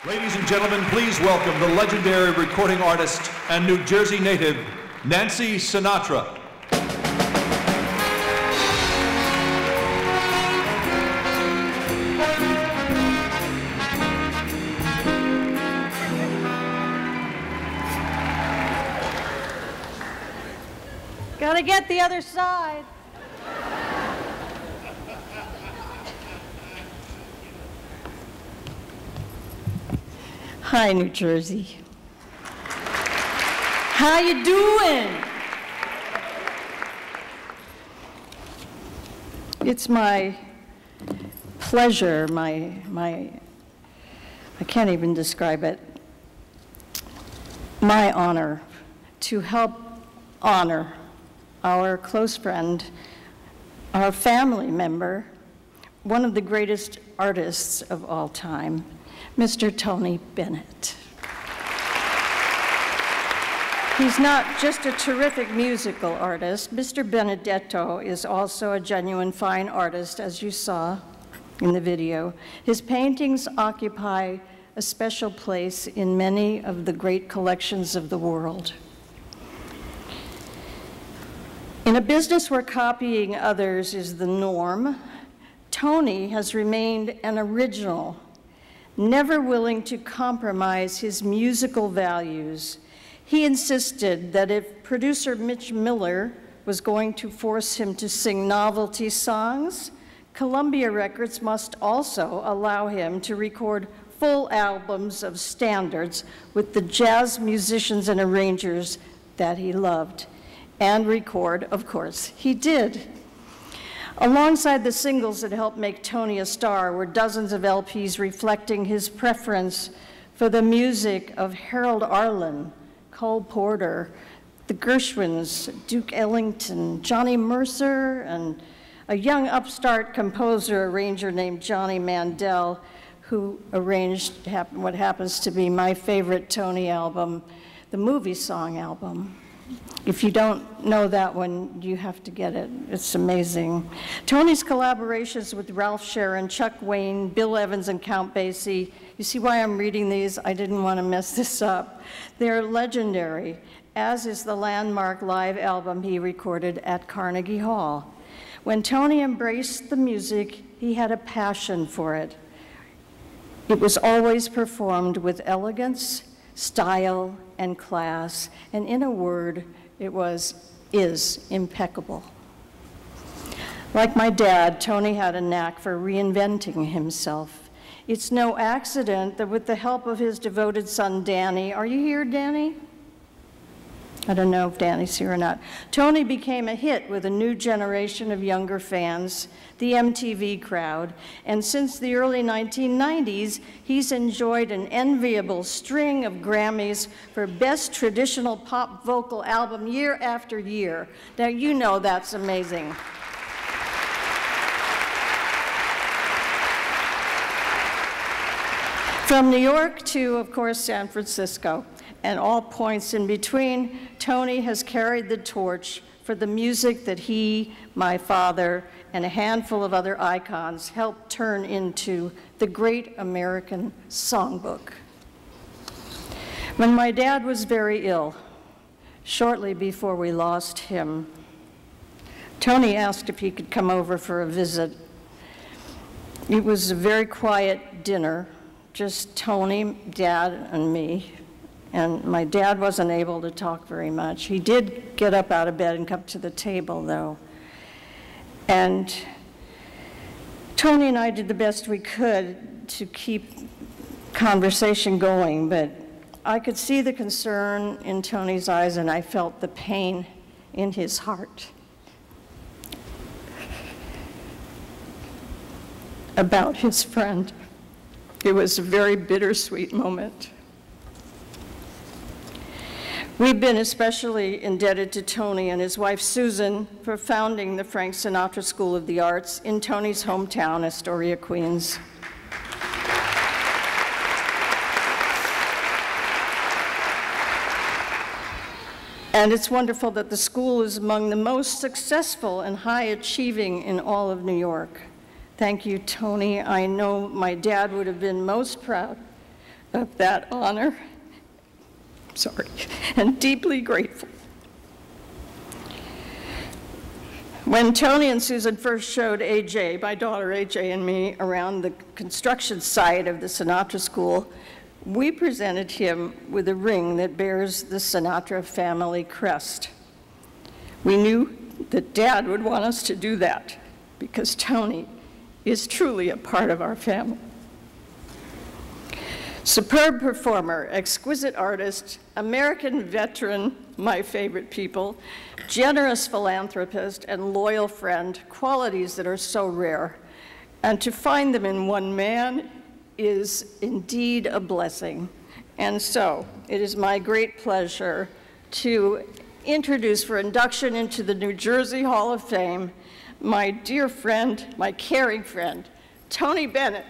Ladies and gentlemen, please welcome the legendary recording artist and New Jersey native, Nancy Sinatra. Gotta get the other side. Hi, New Jersey. How you doing? It's my pleasure, I can't even describe it, my honor to help honor our close friend, our family member, one of the greatest artists of all time, Mr. Tony Bennett. He's not just a terrific musical artist. Mr. Benedetto is also a genuine fine artist, as you saw in the video. His paintings occupy a special place in many of the great collections of the world. In a business where copying others is the norm, Tony has remained an original, never willing to compromise his musical values. He insisted that if producer Mitch Miller was going to force him to sing novelty songs, Columbia Records must also allow him to record full albums of standards with the jazz musicians and arrangers that he loved. And record, of course, he did. Alongside the singles that helped make Tony a star were dozens of LPs reflecting his preference for the music of Harold Arlen, Cole Porter, the Gershwins, Duke Ellington, Johnny Mercer, and a young upstart composer-arranger named Johnny Mandel, who arranged what happens to be my favorite Tony album, the Movie Song album. If you don't know that one, you have to get it. It's amazing. Tony's collaborations with Ralph Sharon, Chuck Wayne, Bill Evans, and Count Basie, you see why I'm reading these? I didn't want to mess this up. They're legendary, as is the landmark live album he recorded at Carnegie Hall. When Tony embraced the music, he had a passion for it. It was always performed with elegance, style, and class, and in a word, it is impeccable. Like my dad, Tony had a knack for reinventing himself. It's no accident that with the help of his devoted son, Danny, are you here, Danny? I don't know if Danny's here or not. Tony became a hit with a new generation of younger fans, the MTV crowd, and since the early 1990s, he's enjoyed an enviable string of Grammys for Best Traditional Pop Vocal Album year after year. Now, you know that's amazing. From New York to, of course, San Francisco, and all points in between, Tony has carried the torch for the music that he, my father, and a handful of other icons helped turn into the great American songbook. When my dad was very ill, shortly before we lost him, Tony asked if he could come over for a visit. It was a very quiet dinner, just Tony, Dad, and me. And my dad wasn't able to talk very much. He did get up out of bed and come to the table, though. And Tony and I did the best we could to keep conversation going, but I could see the concern in Tony's eyes, and I felt the pain in his heart about his friend. It was a very bittersweet moment. We've been especially indebted to Tony and his wife Susan for founding the Frank Sinatra School of the Arts in Tony's hometown, Astoria, Queens. And it's wonderful that the school is among the most successful and high-achieving in all of New York. Thank you, Tony. I know my dad would have been most proud of that honor. Sorry, and deeply grateful. When Tony and Susan first showed AJ, my daughter AJ, and me around the construction site of the Sinatra School, we presented him with a ring that bears the Sinatra family crest. We knew that Dad would want us to do that because Tony is truly a part of our family. Superb performer, exquisite artist, American veteran, my favorite people, generous philanthropist, and loyal friend, qualities that are so rare. And to find them in one man is indeed a blessing. And so, it is my great pleasure to introduce for induction into the New Jersey Hall of Fame, my dear friend, my caring friend, Tony Bennett.